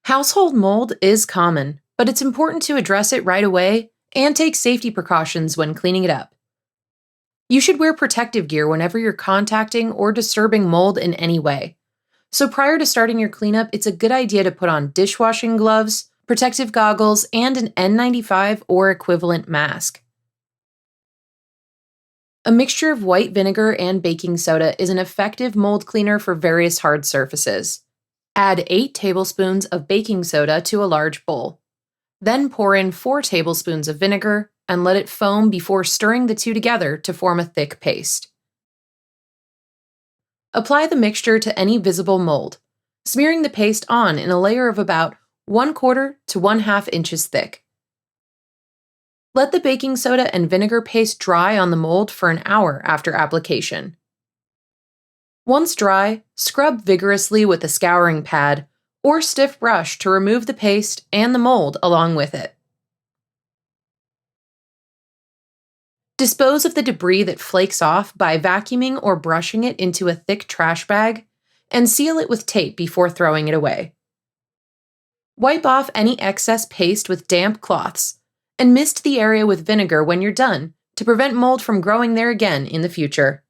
Household mold is common, but it's important to address it right away and take safety precautions when cleaning it up. You should wear protective gear whenever you're contacting or disturbing mold in any way. So prior to starting your cleanup, it's a good idea to put on dishwashing gloves, protective goggles, and an N95 or equivalent mask. A mixture of white vinegar and baking soda is an effective mold cleaner for various hard surfaces. Add 8 tablespoons of baking soda to a large bowl. Then pour in 4 tablespoons of vinegar and let it foam before stirring the two together to form a thick paste. Apply the mixture to any visible mold, smearing the paste on in a layer of about 1/4 to 1/2 inches thick. Let the baking soda and vinegar paste dry on the mold for an hour after application. Once dry, scrub vigorously with a scouring pad or stiff brush to remove the paste and the mold along with it. Dispose of the debris that flakes off by vacuuming or brushing it into a thick trash bag and seal it with tape before throwing it away. Wipe off any excess paste with damp cloths and mist the area with vinegar when you're done to prevent mold from growing there again in the future.